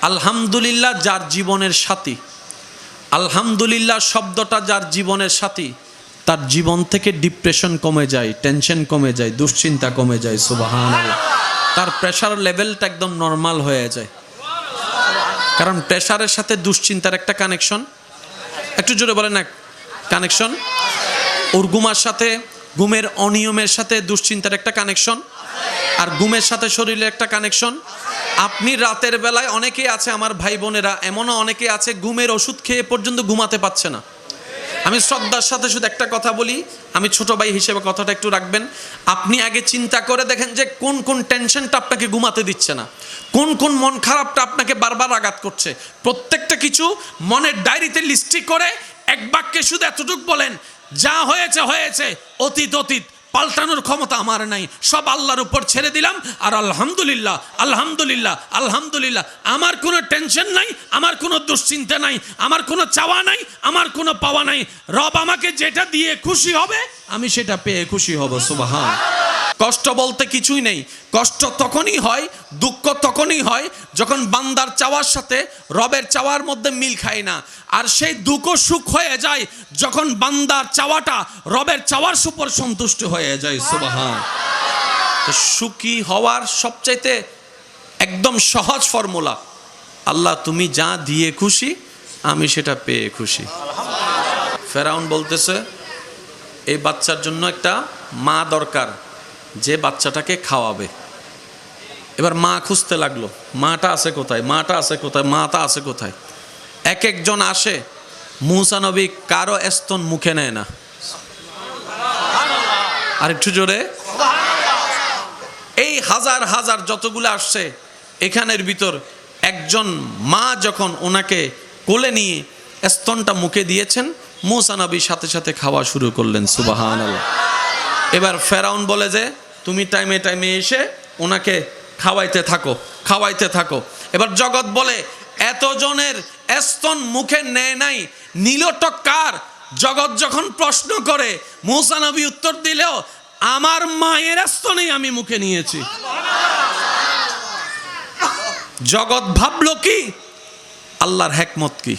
আলহামদুলিল্লাহ যার জীবনের সাথী, আলহামদুলিল্লাহ শব্দটা যার জীবনের সাথী, তার জীবন থেকে ডিপ্রেশন কমে যায়, টেনশন কমে যায়, দুশ্চিন্তা কমে যায়। সুবহানাল্লাহ। তার প্রেশার লেভেলটা একদম নর্মাল হয়ে যায়। কারণ প্রেশারের সাথে দুশ্চিন্তার একটা কানেকশন, একটু জোরে বলেন না, কানেকশন। ওর ঘুমার সাথে, ঘুমের অনিয়মের সাথে দুশ্চিন্তার একটা কানেকশন, আর ঘুমের সাথে শরীরের একটা কানেকশন। আপনি রাতের বেলায়, অনেকেই আছে আমার ভাই বোনেরা, এমনও অনেকে আছে ঘুমের ওষুধ খেয়ে পর্যন্ত ঘুমাতে পারছে না। আমি শ্রদ্ধার সাথে শুধু একটা কথা বলি, আমি ছোট ভাই হিসেবে কথাটা একটু রাখবেন। আপনি আগে চিন্তা করে দেখেন যে কোন কোন টেনশনটা আপনাকে ঘুমাতে দিচ্ছে না, কোন কোন মন খারাপটা আপনাকে বারবার আঘাত করছে। প্রত্যেকটা কিছু মনের ডায়েরিতে লিস্টি করে এক বাক্যে শুধু এতটুকু বলেন, যা হয়েছে হয়েছে, অতীত অতীত, পাল্টানোর ক্ষমতা আমার নাই, সব আল্লাহর উপর ছেড়ে দিলাম। আর আলহামদুলিল্লাহ আলহামদুলিল্লাহ আলহামদুলিল্লাহ, আমার কোনো টেনশন নাই, আমার কোনো দুশ্চিন্তা নাই, আমার কোনো চাওয়া নাই, আমার কোনো পাওয়া নাই। রব আমাকে যেটা দিয়ে খুশি হবে আমি সেটা পেয়ে খুশি হব। সুবহান। কষ্ট বলতে কিছুই নেই। কষ্ট তখনই হয়, দুঃখ তখনই হয় যখন বান্দার চাওয়ার সাথে রবের চাওয়ার মধ্যে মিল খায় না। আর সেই দুঃখ সুখ হয়ে যায় যখন বান্দার চাওয়াটা রবের চাওয়ার উপর সন্তুষ্ট হয়ে যায়। সুবহান। সুখী হওয়ার সবচাইতে একদম সহজ ফর্মুলা, আল্লাহ তুমি যা দিয়ে খুশি আমি সেটা পেয়ে খুশি। ফেরাউন বলতেছে এই বাচ্চার জন্য একটা মা দরকার, যে বাচ্চাটাকে খাওয়াবে। এবার মা খুঁজতে লাগলো, মাটা আছে কোথায়, মাটা আছে কোথায়, মাটা আছে কোথায়। এক একজন আসে, মূসা নবী কারো স্তন মুখে নেয় না। আর একটু জোরে। এই হাজার হাজার যতগুলো আসছে, এখানের ভিতর একজন মা যখন ওনাকে কোলে নিয়ে স্তনটা মুখে দিয়েছেন, মূসা নবী সাথে সাথে খাওয়া শুরু করলেন। সুবহানাল্লাহ। এবার ফেরাউন বলে যে তুমি টাইমে টাইমে এসে ওনাকে খাওয়াইতে থাকো, খাওয়াইতে থাকো। এবার জগৎ বলে এতজনের স্তন মুখে নেয় নাই, নীলটা কার? জগৎ যখন প্রশ্ন করে, মূসা নবী উত্তর দিলেও আমার মায়ের স্তনেই আমি মুখে নিয়েছি। জগৎ ভাবলো কি, আল্লাহর হিকমত কি।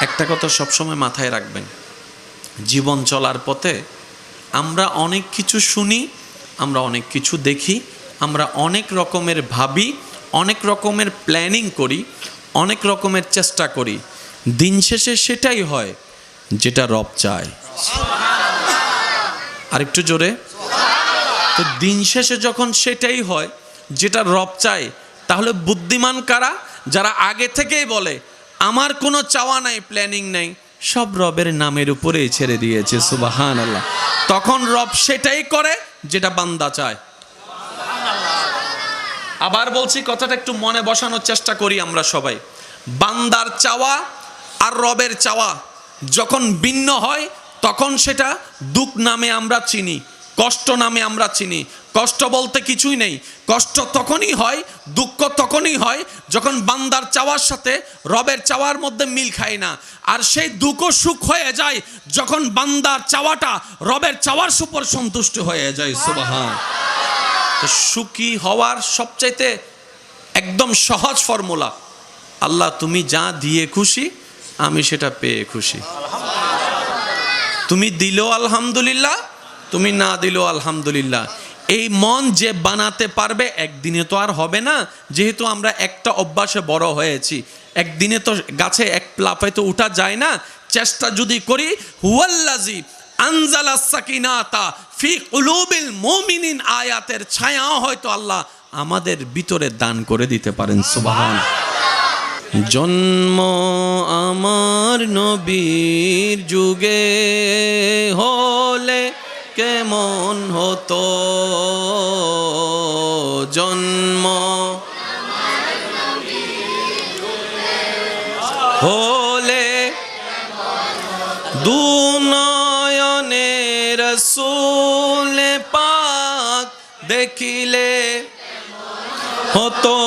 একটা কথা সবসময় মাথায় রাখবেন, জীবন চলার পথে আমরা অনেক কিছু শুনি, আমরা অনেক কিছু দেখি, আমরা অনেক রকমের ভাবি, অনেক রকমের প্ল্যানিং করি, অনেক রকমের চেষ্টা করি। দিন শেষে সেটাই হয় যেটা রব চায়। আরেকটু জোরে। তো দিন শেষে যখন সেটাই হয় যেটা রব চায়, তাহলে বুদ্ধিমান কারা? যারা আগে থেকেই বলে আমার কোনো চাওয়া নাই, প্ল্যানিং নাই, সব রবের নামের উপরেই ছেড়ে দিয়েছে। সুবহানাল্লাহ। তখন রব সেটাই করে যেটা বান্দা চায়। আবার বলছি, কথাটা একটু মনে বসানোর চেষ্টা করি আমরা সবাই। বান্দার চাওয়া আর রবের চাওয়া যখন ভিন্ন হয়, তখন সেটা দুঃখ নামে আমরা চিনি, কষ্ট নামে আমরা চিনি। কষ্ট বলতে কিছুই নেই। কষ্ট তখনই হয়, দুঃখ তখনই হয় যখন বান্দার চাওয়ার সাথে রবের চাওয়ার মধ্যে মিল খায় না। আর সেই দুঃখ সুখ হয়ে যায় যখন বান্দার চাওয়াটা রবের চাওয়ার উপর সন্তুষ্ট হয়ে যায়। সুবহান। তো সুখী হওয়ার সবচাইতে একদম সহজ ফর্মুলা, আল্লাহ তুমি যা দিয়ে খুশি আমি সেটা পেয়ে খুশি। তুমি দিলেও আলহামদুলিল্লাহ, তুমি না দিলেও আলহামদুলিল্লাহ। এই মন যে বানাতে পারবে, একদিনে তো আর হবে না। যেহেতু আমরা একটা অভ্যাসে বড় হয়েছি, একদিনে তো গাছে এক লাফে তো উঠা যায় না। চেষ্টা যদি করি, হুয়াল্লাযী আনজালাস সাকিনাতা ফি কুলুবিল মুমিনিন আয়াতের ছায়া হয়তো আল্লাহ আমাদের ভিতরে দান করে দিতে পারেন। সুবহান। জন্ম আমার নবীর যুগে হলে কেমন হতো, জন্ম হলে দুনয়নে রাসূল পাক দেখিলে হতো,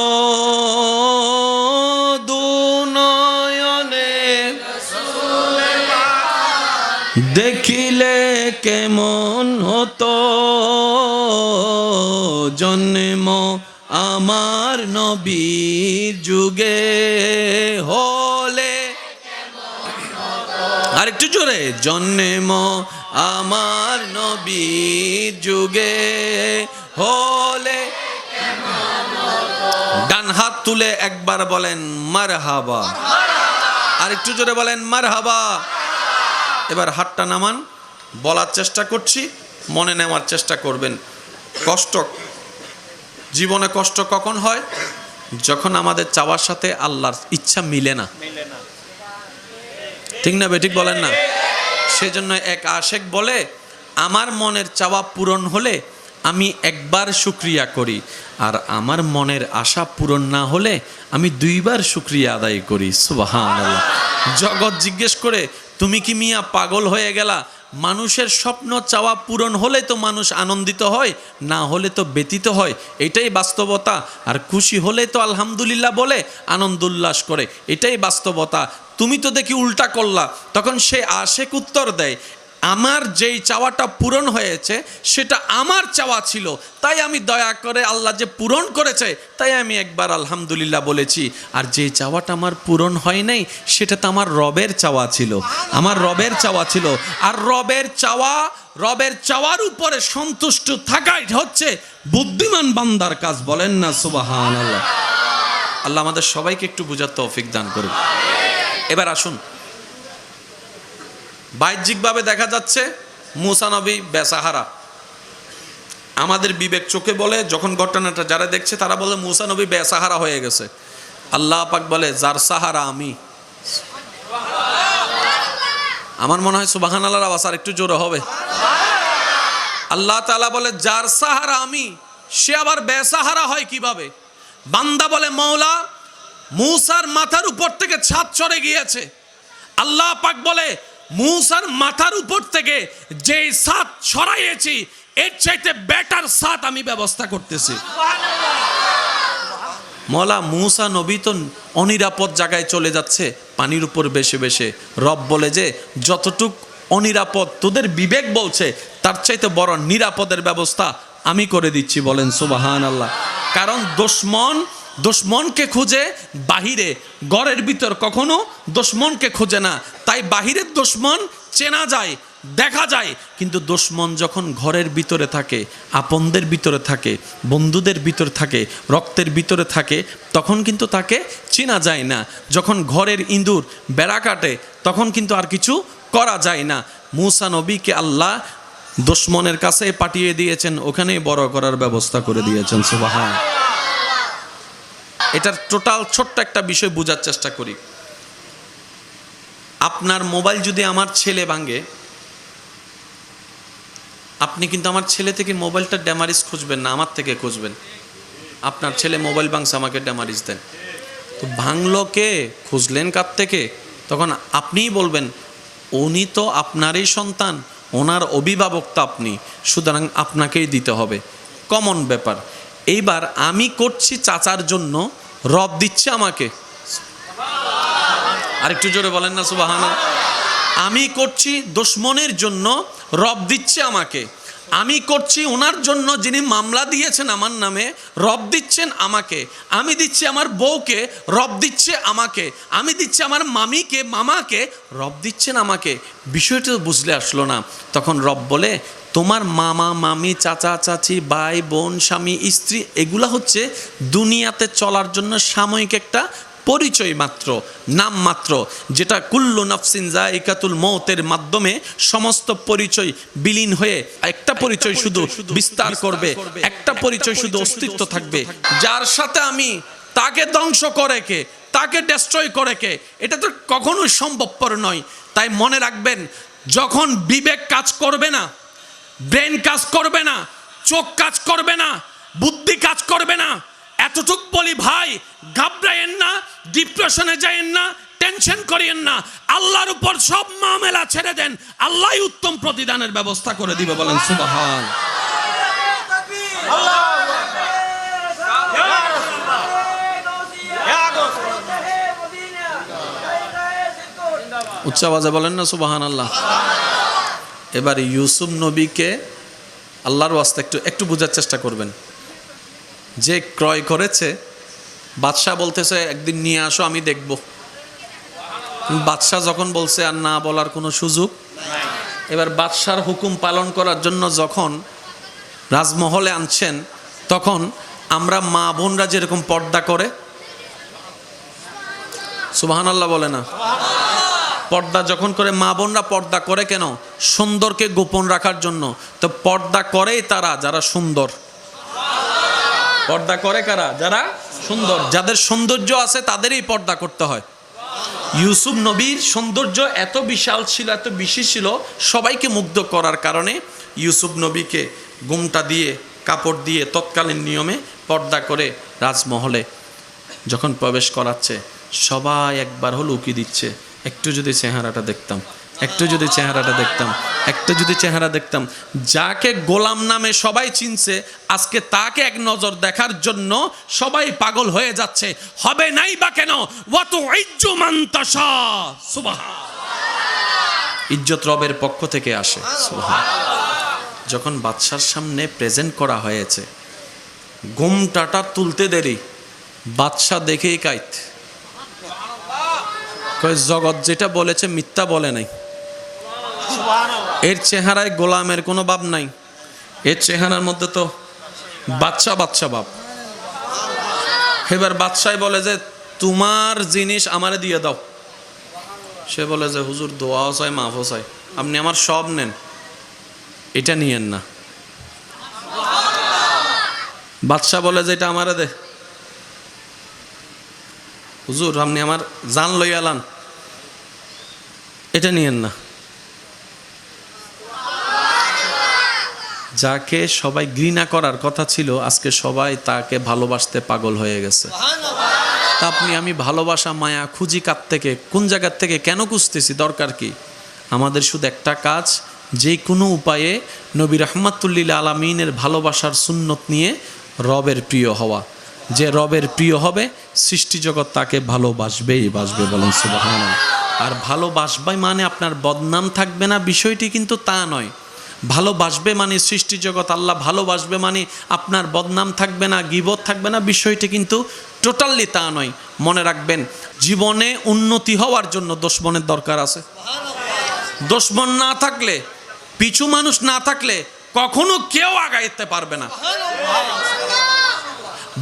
দুনয়নে দেখিলে কেমন হতো, জন্ম আমার নবীর যুগে হলে, আর একটু জোরে, জন্ম আমার নবীর যুগে হলে। ডান হাত তুলে একবার বলেন মারহাবা, আর একটু জোরে বলেন মারহাবা। এবার হাতটা নামান, বলার চেষ্টা করছি, মনে নেওয়ার চেষ্টা করবেন। কষ্ট, জীবনে কষ্ট কখন হয়? যখন আমাদের চাওয়ার সাথে আল্লাহর ইচ্ছা মিলে না, ঠিক না বেঠিক বলেন না? সেজন্য এক আশেক বলে, আমার মনের চাওয়া পূরণ হলে আমি একবার শুকরিয়া করি, আর আমার মনের আশা পূরণ না হলে আমি দুইবার শুকরিয়া আদায় করি। সুবহানাল্লাহ। জগৎ জিজ্ঞেস করে, তুমি কি মিয়া পাগল হয়ে গেলা? মানুষের স্বপ্ন চাওয়া পূরণ হলে তো মানুষ আনন্দিত হয়, না হলে তো ব্যতীত হয়, এটাই বাস্তবতা। আর খুশি হলে তো আলহামদুলিল্লাহ বলে আনন্দ উল্লাস করে, এটাই বাস্তবতা। তুমি তো দেখি উল্টা করলা। তখন সে আশেক উত্তর দেয়, আমার যেই চাওয়াটা পূরণ হয়েছে সেটা আমার চাওয়া ছিল, তাই আমি দয়া করে আল্লাহ যে পূরণ করেছে তাই আমি একবার আলহামদুলিল্লাহ বলেছি। আর যেই চাওয়াটা আমার পূরণ হয় নাই সেটা তো আমার রবের চাওয়া ছিল, আমার রবের চাওয়া ছিল। আর রবের চাওয়ার উপরে সন্তুষ্ট থাকাই হচ্ছে বুদ্ধিমান বান্দার কাজ। বলেন না সুবহানাল্লাহ। আল্লাহ আমাদের সবাইকে একটু বুঝার তৌফিক দান করুন। এবার আসুন, বাহ্যিকভাবে দেখা যাচ্ছে মুসা নবী বেসাহারা। আমাদের বিবেক চোখে বলে, যখন ঘটনাটা যারা দেখছে তারা বলে মুসা নবী বেসাহারা হয়ে গেছে। আল্লাহ পাক বলে, যার সাহারা আমি। আমার মনে হয় সুবহানাল্লাহর আওয়াজ আর একটু জোরে হবে। আল্লাহ তাআলা বলে, যার সাহারা আমি, সে আবার বেসাহারা হয় কিভাবে? বান্দা বলে, মওলা মুসার মাথার উপর থেকে ছাদ চড়ে গিয়েছে। আল্লাহ পাক বলে, মুসার মাথার উপর থেকে যে ছাদ ছড়াইয়েছি এর চাইতে বেটার ছাদ আমি ব্যবস্থা করতেছি। মওলা মুসা নবী তো অনিরাপদ জায়গায় চলে যাচ্ছে পানির উপর বেশে বেশে। রব বলে যে, যতটুক অনিরাপদ তোদের বিবেক বলছে তার চাইতে বড় নিরাপদের ব্যবস্থা আমি করে দিচ্ছি। বলেন সুবহানাল্লাহ। কারণ দুশমনকে খুঁজে বাহিরে, ঘরের ভিতর কখনো দুশমনকে খুঁজে না। তাই বাহিরের দুশমন চেনা যায়, দেখা যায়, কিন্তু দুশমন যখন ঘরের ভিতরে থাকে, আপনদের ভিতরে থাকে, বন্ধুদের ভিতরে থাকে, রক্তের ভিতরে থাকে, তখন কিন্তু তাকে চেনা যায় না। যখন ঘরের ইঁদুর বেড়া কাটে তখন কিন্তু আর কিছু করা যায় না। মুসা নবীকে আল্লাহ দুশমনের কাছে পাঠিয়ে দিয়েছেন, ওখানেই বড় করার ব্যবস্থা করে দিয়েছেন। সুবহানাল্লাহ। এটার টোটাল ছোট্ট একটা বিষয় বোঝার চেষ্টা করি। আপনার মোবাইল যদি আমার ছেলে ভাঙে, আপনি কিন্তু আমার ছেলে থেকে মোবাইলটা ড্যামারিজ খুঁজবেন না, আমার থেকে খুঁজবেন। আপনার ছেলে মোবাইল ভাঙছে, আমাকে ড্যামারিজ দেন। তো ভাঙলো কে, খুঁজলেন কার থেকে? তখন আপনিই বলবেন, উনি তো আপনারই সন্তান, ওনার অভিভাবক তো আপনি, সুতরাং আপনাকেই দিতে হবে। কমন ব্যাপার। এইবার আমি করছি চাচার জন্য, রব দিচ্ছে আমাকে। আরেকটু জোরে বলেন না সুবহানাল্লাহ। আমি করছি দুশমনের জন্য, রব দিচ্ছে আমাকে। আমি করছি ওনার জন্য যিনি মামলা দিয়েছেন আমার নামে, রব দিচ্ছেন আমাকে। আমি দিচ্ছি আমার বউকে, রব দিচ্ছে আমাকে। আমি দিচ্ছি আমার মামিকে, মামাকে, রব দিচ্ছেন আমাকে। বিষয়টা বুঝলে আসলো না। তখন রব বলে, তোমার মামা মামি, চাচা চাচি, ভাই বোন, স্বামী স্ত্রী, এগুলা হচ্ছে দুনিয়াতে চলার জন্য সাময়িক একটা পরিচয় মাত্র, নাম মাত্র, যেটা কুল্লু নাফসিন যায়িকাতুল মউতের মাধ্যমে সমস্ত পরিচয় বিলীন হয়ে একটা পরিচয় শুধু বিস্তার করবে, একটা পরিচয় শুধু অস্তিত্ব থাকবে। যার সাথে আমি, তাকে ধ্বংস করে কে, তাকে ডেস্ট্রয় করে কে, এটা তো কখনোই সম্ভবপর নয়। তাই মনে রাখবেন, যখন বিবেক কাজ করবে না, ব্রেন কাজ করবে না, চোখ কাজ করবে না, বুদ্ধি কাজ করবে না, এতটুক বলি ভাই, ঘাবড়ায়েন না, ডিপ্রেশনে যায়েন না, টেনশন করিয়েন না। আল্লাহর উপর সব মামলা ছেড়ে দেন, আল্লাহই উত্তম প্রতিদানের ব্যবস্থা করে দিবে। বলেন সুবহান। উচ্চ আওয়াজে বলেন না সুবহানাল্লাহ। এবার ইউসুফ নবীকে আল্লাহর ওয়াস্তে একটু বোঝার চেষ্টা করবেন। যে ক্রয় করেছে বাদশাহ বলতেছে একদিন নিয়ে আসো, আমি দেখব। বাদশাহ যখন বলছে আর না বলার কোনো সুযোগ। এবার বাদশার হুকুম পালন করার জন্য যখন রাজমহলে আনছেন, তখন আমরা মা বোনরা যেরকম পর্দা করে, সুবহানাল্লাহ বলে না, পর্দা যখন করে, মা বোনরা পর্দা করে কেন? সুন্দরকে গোপন রাখার জন্য। তো পর্দা করেই তারা যারা সুন্দর। পর্দা করে কারা? যারা সুন্দর, যাদের সৌন্দর্য আছে তাদেরই পর্দা করতে হয়। ইউসুফ নবীর সৌন্দর্য এত বিশাল ছিল, এত বেশি ছিল, সবাইকে মুগ্ধ করার কারণে ইউসুফ নবীকে ঘোমটা দিয়ে, কাপড় দিয়ে তৎকালীন নিয়মে পর্দা করে রাজমহলে যখন প্রবেশ করাচ্ছে, সবাই একবার হলো উকি দিচ্ছে, একটু যদি চেহারাটা দেখতাম, একটু যদি চেহারাটা দেখতাম, একটু যদি চেহারা দেখতাম। যাকে গোলাম নামে সবাই চিনছে, আজকে তাকে এক নজর দেখার জন্য সবাই পাগল হয়ে যাচ্ছে। হবে নাই বা কেন? ওয়াতুইজ্জু মান তাশা, সুবহান। ইজ্জত রবের পক্ষ থেকে আসে, সুবহান। যখন বাদশার সামনে প্রেজেন্ট করা হয়েছে, ঘোমটাটা তুলতে দেরি, বাদশা দেখেই কাইত, জগৎ যেটা বলেছে মিথ্যা বলে নাই। এর চেহারায় গোলামের কোনো ভাব নাই, এর চেহারার মধ্যে তো বাদশা বাদশা ভাব। এবার বাদশাই বলে যে তোমার জিনিস আমারে দিয়ে দাও। সে বলে যে হুজুর দোয়াও চাই, মাফও চাই, আপনি আমার সব নেন, এটা নিয়েন না। বাদশা বলে যে এটা আমারে দে। হুজুর আপনি আমার জান লই আলান, এটা নিয়েন না। যাকে সবাই ঘৃণা করার কথা ছিল, আজকে সবাই তাকে ভালোবাসতে পাগল হয়ে গেছে। তা আপনি আমি ভালোবাসা মায়া খুঁজি কার থেকে, কোন জায়গার থেকে, কেন খুঁজতেছি, দরকার কি? আমাদের শুধু একটা কাজ, যে কোনো উপায়ে নবী রাহমাতুল্লিল আলামিনের ভালোবাসার সুন্নত নিয়ে রবের প্রিয় হওয়া। যে রবের প্রিয় হবে, সৃষ্টি জগৎ তাকে ভালোবাসবেই বাসবে, বলেন সুবহানাল্লাহ। আর ভালোবাসবে মানে আপনার বদনাম থাকবে না, বিষয়টি কিন্তু তা নয়। ভালোবাসবে মানে সৃষ্টি জগৎ আল্লাহ ভালোবাসবে মানে আপনার বদনাম থাকবে না, গীবত থাকবে না, বিষয়টি কিন্তু টোটালি তা নয়। মনে রাখবেন, জীবনে উন্নতি হওয়ার জন্য দুশমনের দরকার আছে। দুশমন না থাকলে, পিছু মানুষ না থাকলে কখনো কেউ আগাইতে পারবে না।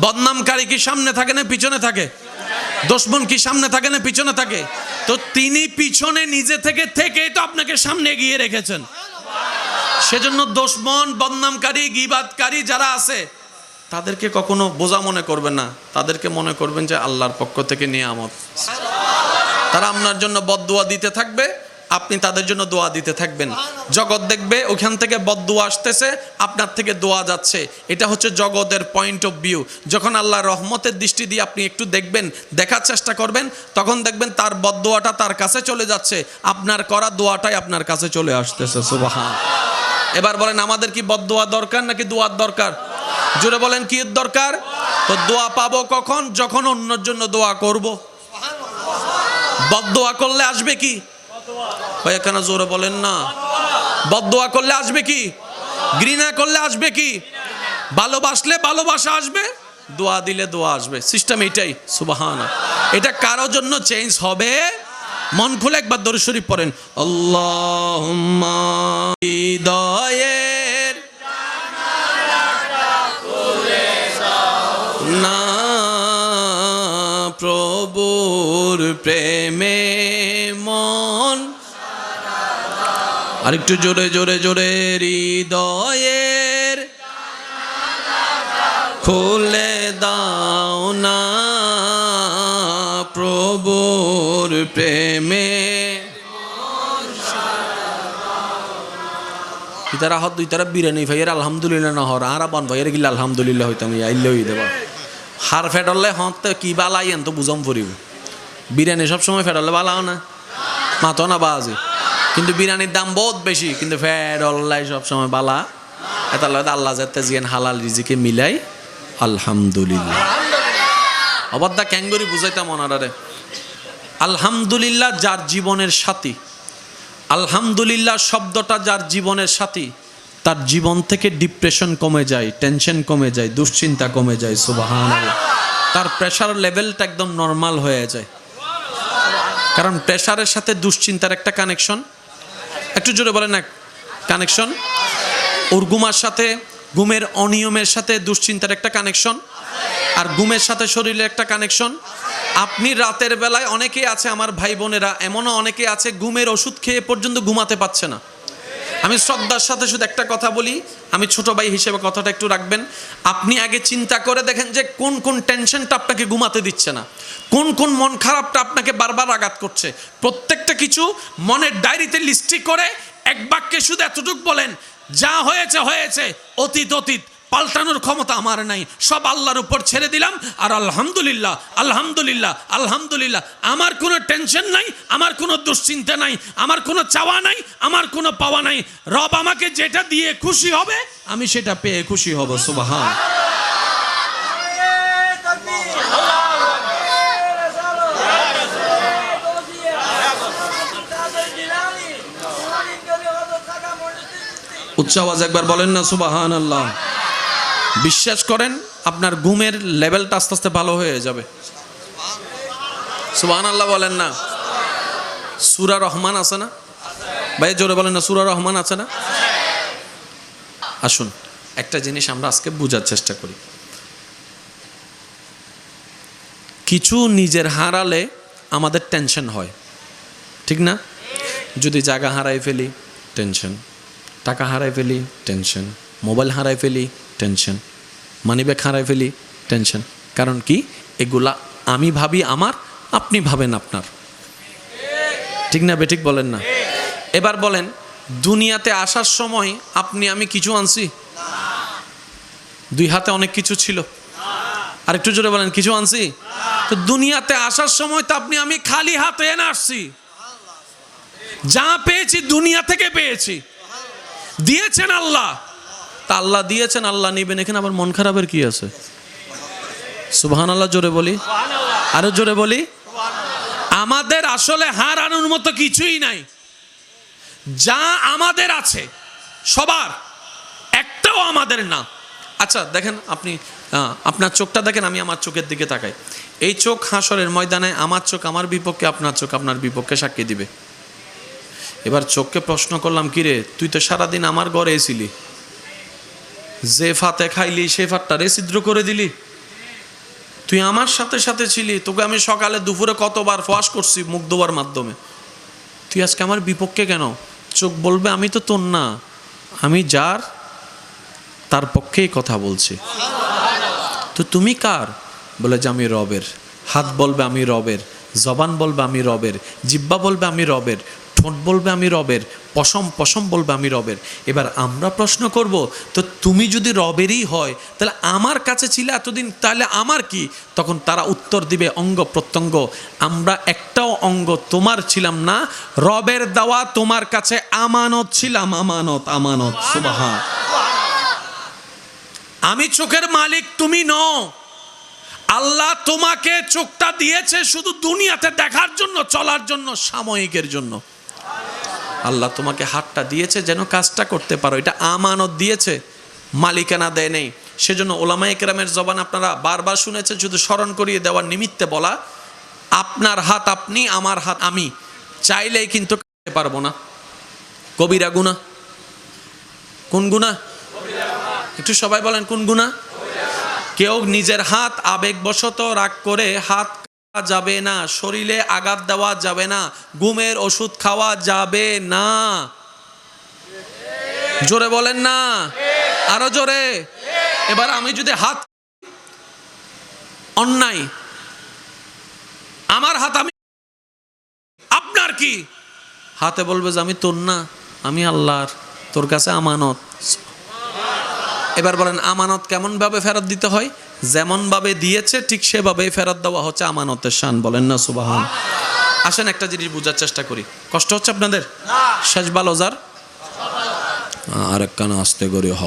বদনামকারী কি সামনে থাকে না পিছনে থাকে? দুশমন কি সামনে থাকে না পিছনে থাকে? তো তিনি পিছনে নিজে থেকে তো আপনাকে সামনে এগিয়ে রেখেছেন। সেজন্য দুশমন, বদনামকারী, গীবাতকারী যারা আছে, তাদেরকে কখনো বোঝা মনে করবেন না, তাদেরকে মনে করবেন যে আল্লাহর পক্ষ থেকে নিয়ামত। তারা আপনার জন্য বদদুয়া দিতে থাকবে, আপনি তাদের জন্য দোয়া দিতে থাকবেন। জগৎ দেখবে ওখান থেকে বদদুয়া আসতেছে, আপনার থেকে দোয়া যাচ্ছে। এটা হচ্ছে জগতের পয়েন্ট অফ ভিউ। যখন আল্লাহর রহমতের দৃষ্টি দিয়ে আপনি একটু দেখবেন, দেখার চেষ্টা করবেন, তখন দেখবেন তার বদদুয়াটা তার কাছে চলে যাচ্ছে, আপনার করা দোয়াটাই আপনার কাছে চলে আসতেছে। সুবহান। এবার বলেন, আমাদের কি বদদুয়া দরকার নাকি দোয়ার দরকার? জোরে বলেন, কি দরকার? তো দোয়া পাবো কখন? যখন অন্যের জন্য দোয়া করব। বদদুয়া করলে আসবে কি? এখানে জোরে বলেন না। বদদুয়া করলে আসবে কি? ঘৃণা করলে আসবে কি? ভালোবাসলে ভালোবাসা আসবে, দোয়া দিলে দোয়া আসবে। সিস্টেম এটাই। সুবহানাল্লাহ। এটা কারো জন্য চেঞ্জ হবে? মন খুলে একবার দরুদ শরীফ পড়েন। আল্লাহুম্মা হৃদয়ের না প্রভুর প্রেমে মন, আরেকটু জোরে জোরে জোরে, হৃদয়ের খুলে দাও না প্রভুর প্রেমে। ইতারা হদ দুই তারা বিরিয়ানি ভাইয়ের আলহামদুলিল্লাহ না হর আর বান ভাইয়ের গিলা আলহামদুলিল্লাহ হইতাম আইলে হই দেবা। হার ফেডলে হত কি বালাইন তো বুঝাম ফুরিব। বিরিয়ানি সবসময় ফেডলে বালাও না, মাতো না বাজে, কিন্তু বিরিয়ানির দাম বহুত বেশি, কিন্তু ফেডল্লাই সবসময় বালা। এটা লয় আল্লাহ যাতে জিয়ান হালাল রিজিকে মিলাই আলহামদুলিল্লাহ। অবাদ্দা ক্যাঙ্গরি বুঝাইতাম ওনারে। আলহামদুলিল্লাহ যার জীবনের সাথী, আলহামদুলিল্লাহ শব্দটা যার জীবনের সাথী, তার জীবন থেকে ডিপ্রেশন কমে যায়, টেনশন কমে যায়, দুশ্চিন্তা কমে যায়। সুবহানাল্লাহ। তার প্রেশার লেভেলটা একদম নর্মাল হয়ে যায়। কারণ প্রেশারের সাথে দুশ্চিন্তার একটা কানেকশন, একটু জোরে বলেন না, কানেকশন। ওর ঘুমের অনিয়মের সাথে দুশ্চিন্তার একটা কানেকশন, আর ঘুমের সাথে শরীরের একটা কানেকশন। আপনি রাতের বেলায়, অনেকেই আছে আমার ভাই বোনেরা, এমনও অনেকে আছে ঘুমের ওষুধ খেয়ে পর্যন্ত ঘুমাতে পারছে না। আমি শ্রদ্ধার সাথে শুধু একটা কথা বলি, আমি ছোট ভাই হিসেবে কথাটা একটু রাখবেন। আপনি আগে চিন্তা করে দেখেন যে কোন কোন টেনশনটা আপনাকে ঘুমাতে দিচ্ছে না, কোন কোন মন খারাপটা আপনাকে বারবার আঘাত করছে। প্রত্যেকটা কিছু মনের ডায়েরিতে লিস্টি করে এক বাক্যে শুধু এতটুকু বলেন, যা হয়েছে হয়েছে, অতীত অতীত, পাল্টানোর ক্ষমতা আমার নাই, সব আল্লাহর উপর ছেড়ে দিলাম। আর আলহামদুলিল্লাহ আলহামদুলিল্লাহ আলহামদুলিল্লাহ, আমার কোনো টেনশন নাই, আমার কোনো দুশ্চিন্তা নাই, আমার কোনো চাওয়া নাই, আমার কোনো পাওয়া নাই। রব আমাকে যেটা দিয়ে খুশি হবে আমি সেটা পেয়ে খুশি হব। সুবহান। উচ্চ আওয়াজ একবার বলেন না সুবহানাল্লাহ। বিশ্বাস করেন আপনার ঘুমের লেভেলটা আস্তে আস্তে ভালো হয়ে যাবে। সুবহানাল্লাহ বলেন না। সূরা রহমান আছে না ভাই? জোরে বলেন না, সূরা রহমান আছে না? আসুন একটা জিনিস আমরা আজকে বোঝার চেষ্টা করি। কিছু নিজের হারালে আমাদের টেনশন হয়, ঠিক না? যদি জায়গা হারাই ফেলি টেনশন, টাকা হারাই ফেলি টেনশন, মোবাইল হারাই ফেলি টেনশন, মানিব্যাগ হারাই ফেলি টেনশন। কারণ কি? এগুলা আমি ভাবি আমার, আপনি ভাবেন আপনার, ঠিক না? বেঠিক বলেন না? এবার বলেন, দুনিয়াতে আসার সময় আপনি আমি কিছু আনছি? দুই হাতে অনেক কিছু ছিল। আর একটু জোরে বলেন, কিছু আনছি? তো দুনিয়াতে আসার সময় তো আপনি আমি খালি হাতে এনে আসছি। যা পেয়েছি দুনিয়া থেকে পেয়েছি, দিয়েছেন আল্লাহ। তা আল্লাহ দিয়েছেন, আল্লাহ নিবেন, এখানে আবার মন খারাপের কি আছে? সুবহানাল্লাহ জোরে বলি, আরো জোরে বলি। আমাদের আসলে হারানোর মতো কিছুই নাই। যা আমাদের আছে সবার, একটাও আমাদের না। আচ্ছা দেখেন, আপনি আপনার চোখটা দেখেন, আমি আমার চোখের দিকে তাকাই। এই চোখ হাসরের ময়দানে আমার চোখ আমার বিপক্ষে, আপনার চোখ আপনার বিপক্ষে সাক্ষী দিবে। এবার চোখকে প্রশ্ন করলাম, কিরে তুই তো সারাদিন আমার ঘরে এসিলি, যে ফাতে খাইলি সে ফাতটারে ছিদ্র করে দিলি। তুই আমার সাথে সাথে ছিলি, তোকে আমি সকালে দুপুরে কতবার ফাঁস করছি মুখ ধোয়ার মাধ্যমে। তুই আজকে আমার বিপক্ষে কেন? চোখ বলবে আমি তো তোর না, আমি যার তার পক্ষেই কথা বলছি। তো তুমি কার? বলে যে আমি রবের। হাত বলবে আমি রবের, জবান বলবে আমি রবের, জিহ্বা বলবে আমি রবের, ঠোঁট বলবে আমি রবের, পশম পশম বলবে আমি রবের। এবার আমরা প্রশ্ন করব, তো তুমি যদি রবেরই হয় তাহলে আমার কাছে ছিলে এতদিন, তাহলে আমার কি? তখন তারা উত্তর দিবে অঙ্গ প্রত্যঙ্গ, আমরা একটাও অঙ্গ তোমার ছিলাম না, রবের দেওয়া তোমার কাছে আমানত ছিলাম। আমানত, আমানত। সুবহান। আমি চোখের মালিক, তুমি নও। আল্লাহ তোমাকে চোখটা দিয়েছে শুধু দুনিয়াতে দেখার জন্য, চলার জন্য, সাময়িকের জন্য। আল্লাহ তোমাকে হাতটা দিয়েছে যেন কাজটা করতে পারো, এটা আমানত দিয়েছে, মালিকানা দেয় নেই। সেজন্য ওলামায়ে কেরামের জবান আপনারা বারবার শুনেছেন, শুধু স্মরণ করিয়ে দেওয়ার নিমিত্তে বলা, আপনার হাত আপনি, আমার হাত আমি, চাইলেই কিন্তু করতে পারবো না। কবিরা গুনাহ। কোন গুনাহ? একটু সবাই বলেন কোন গুনাহ? কেউ নিজের হাত আবেগবশত রাগ করে হাত যাবে না, শরীরে আঘাত দেওয়া যাবে না, ঘুমের ওষুধ খাওয়া যাবে না। জোরে বলেন না, আরো জোরে। এবার আমি যদি হাত অন্যায়, আমার হাত আমি, আপনার কি? হাতে বলবে যে আমি তোর না, আমি আল্লাহর, তোর কাছে আমানত। এবার বলেন আমানত কেমন ভাবে ফেরত দিতে হয়? যেমন ভাবে দিয়েছে ঠিক সেভাবেই ফেরত দেওয়া হচ্ছে আমানতের শান। বলেন না সুবহান। আসেন একটা জিনিস বোঝার চেষ্টা করি। কষ্ট হচ্ছে আপনাদের? শেষ ভালো যার, আর এক কানা আস্তে করে হ,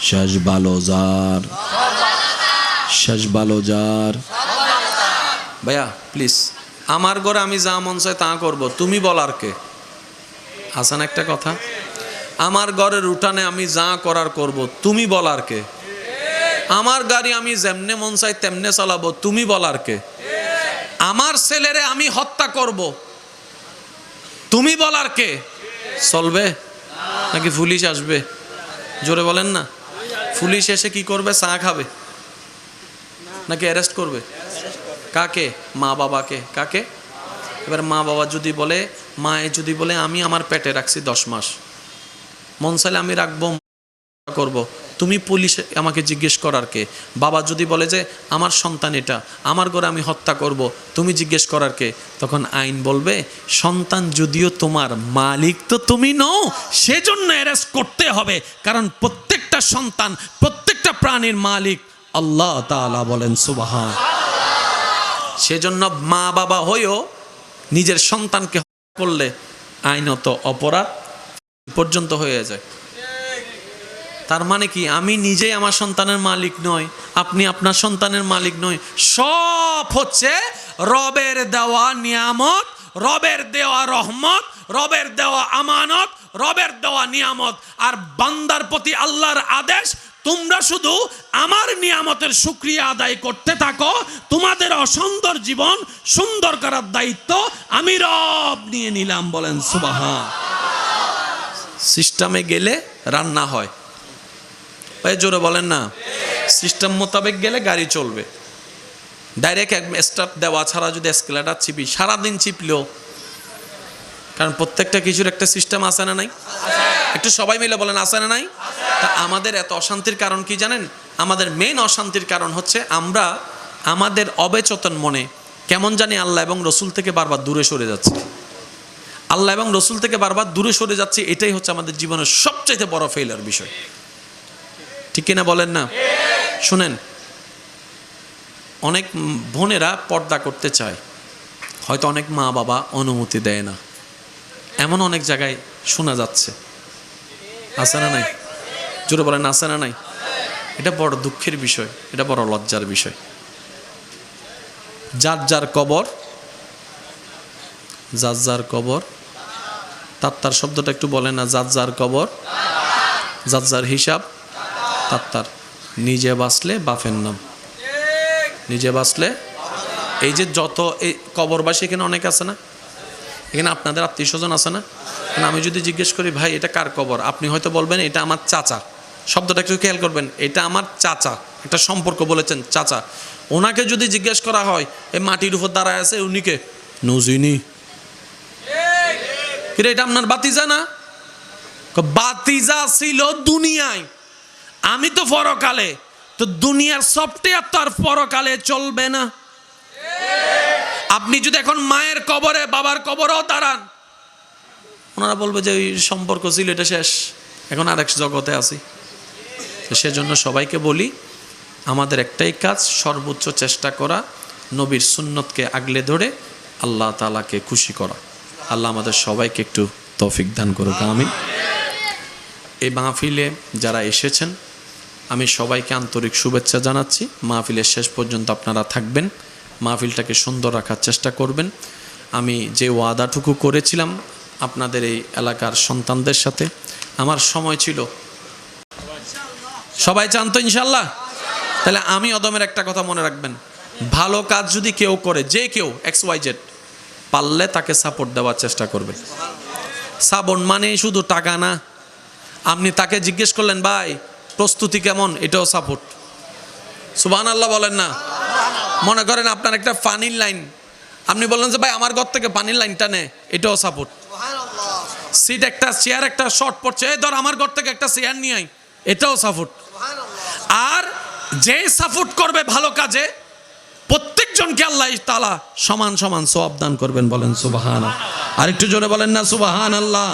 শেষ ভালো যার, শেষ ভালো যার। ভাইয়া প্লিজ, আমার ঘরে আমি যা মন চাই তা করবো, তুমি বলার কে? হাসান একটা কথা, আমার ঘরের উঠানে আমি যা করার করব, তুমি বলার কে? আমার গাড়ি আমি যেমনে মন চাই তেমনে চালাবো, তুমি বলার কে? আমার ছেলেরে আমি হত্যা করব, তুমি বলার কে? চলবে নাকি পুলিশ আসবে? জোরে বলেন না। পুলিশ এসে কি করবে? চা খাবে নাকি অ্যারেস্ট করবে? কাকে? মা বাবাকে। কাকে? এবার মা বাবা যদি বলে, মায়ে যদি বলে আমি আমার পেটে রাখছি 10 মাস, মন চাইলে আমি রাখবো, করব, তুমি পুলিশ আমাকে জিজ্ঞেস করার কে? বাবা যদি বলে যে আমার সন্তান এটা, আমার ঘরে আমি হত্যা করব, তুমি জিজ্ঞেস করার কে? তখন আইন বলবে সন্তান যদিও তোমার, মালিক তো তুমি নও, সেজন্য অ্যারেস্ট করতে হবে, কারণ প্রত্যেকটা সন্তান, প্রত্যেকটা প্রাণীর মালিক আল্লাহ তাআলা। বলেন সুবহান। সেজন্য মা বাবা হয়েও নিজের সন্তানকে হত্যা করলে আইনত অপরাধ পর্যন্ত হয়ে যায়। তার মানে কি? আমি নিজেই আমার সন্তানের মালিক নই, আপনি আপনার সন্তানের মালিক নই, সব হচ্ছে রবের দেওয়া নিয়ামত, রবের দেওয়া রহমত, রবের দেওয়া আমানত, রবের দেওয়া নিয়ামত। আর বান্দার প্রতি আল্লাহর আদেশ, তোমরা শুধু আমার নিয়ামতের শুকরিয়া আদায় করতে থাকো, তোমাদের অসুন্দর জীবন সুন্দর করার দায়িত্ব আমি রব নিয়ে নিলাম। বলেন সুবহান। সিস্টেমে গেলে রান্না হয়, জোরে বলেন না। সিস্টেম মোতাবেক গেলে গাড়ি চলবে। ডাইরেক্ট স্টার্ট দেওয়া ছাড়া যদি এসকেলেটর চিপি, সারাদিন চিপলেও, কারণ প্রত্যেকটা কিছুর একটা সিস্টেম আছে না নাই? একটু সবাই মিলে বলেন আছে না নাই? তা আমাদের এত অশান্তির কারণ কি জানেন? আমাদের মেইন অশান্তির কারণ হচ্ছে আমরা আমাদের অবচেতন মনে কেমন জানি আল্লাহ এবং রসুল থেকে বারবার দূরে সরে যাচ্ছি। আল্লাহ এবং রসুল থেকে বারবার দূরে সরে যাচ্ছে, এটাই হচ্ছে আমাদের জীবনের সবচাইতে বড় ফেইলার বিষয়। ঠিক কিনা বলেন না? শুনেন, অনেক বোনেরা পর্দা করতে চায়, হয়তো অনেক মা বাবা অনুমতি দেয় না, এমন অনেক জায়গায় শোনা যাচ্ছে। আছে না নাই? জোরে বলেন আছে না নাই? এটা বড় দুঃখের বিষয়, এটা বড় লজ্জার বিষয়। যার যার কবর, যার যার কবর, তার শব্দটা একটু বলেন না। যার যার কবর, যার যার হিসাব, তার নিজে বাঁচলে বাফের নাম। নিজে বাঁচলে, এই যে যত এই কবরবাসী এখানে অনেক আছে না, এখানে আপনাদের আত্মীয় স্বজন আছে না? আমি যদি জিজ্ঞেস করি ভাই এটা কার কবর, আপনি হয়তো বলবেন এটা আমার চাচা। শব্দটা একটু খেয়াল করবেন, এটা আমার চাচা, একটা সম্পর্ক বলেছেন চাচা। ওনাকে যদি জিজ্ঞেস করা হয় এই মাটির উপর দাঁড়ায় আছে উনিকে, নজিনি কিরে এটা আপনার বাতিজা না? বাতিজা ছিল দুনিয়ায়, আমি তো পরকালে, তো দুনিয়ার সফটওয়্যার তো আর পরকালে চলবে না। আপনি যদি এখন মায়ের কবরে, বাবার কবরেও দাঁড়ান, ওনারা বলবে যে ওই সম্পর্ক ছিল এটা শেষ, এখন আরেক জগতে আছি। সেজন্য সবাইকে বলি, আমাদের একটাই কাজ, সর্বোচ্চ চেষ্টা করা নবীর সুন্নতকে আগলে ধরে আল্লাহ তাআলাকে খুশি করা। আল্লাহ আমাদের সবাইকে একটু তৌফিক দান করুক, আমিন। এই মাহফিলে যারা এসেছেন আমি সবাইকে আন্তরিক শুভেচ্ছা জানাচ্ছি। মাহফিলের শেষ পর্যন্ত আপনারা থাকবেন, মাহফিলটাকে সুন্দর রাখার চেষ্টা করবেন। আমি যে ওয়াদাটুকু করেছিলাম আপনাদের এই এলাকার সন্তানদের সাথে, আমার সময় ছিল, সবাই চান তো ইনশাল্লাহ? তাহলে আমি অদমের একটা কথা মনে রাখবেন, ভালো কাজ যদি কেউ করে, যে কেউ XYZ, পারলে তাকে সাপোর্ট দেওয়ার চেষ্টা করবে। সাপোর্ট মানে শুধু টাকা না, আপনি তাকে জিজ্ঞেস করলেন ভাই প্রস্তুতি কেমন, এটাও সাপোর্ট। সুবহানাল্লাহ বলেন না? মনে করেন আপনার একটা পানির লাইন, আপনি বললেন যে ভাই আমার ঘর থেকে পানির লাইনটা নে, এটাও সাপোর্ট। সিট একটা, চেয়ার একটা শর্ট পড়ছে, এই ধর আমার ঘর থেকে একটা চেয়ার নিয়ে আই, এটাও সাপোর্ট। আর যে সাপোর্ট করবে ভালো কাজে, প্রত্যেকজনকে আল্লাহ তাআলা সমান সমান সওয়াব দান করবেন। বলেন সুবহানাল্লাহ। আরেকটু জোরে বলেন না সুবহানাল্লাহ।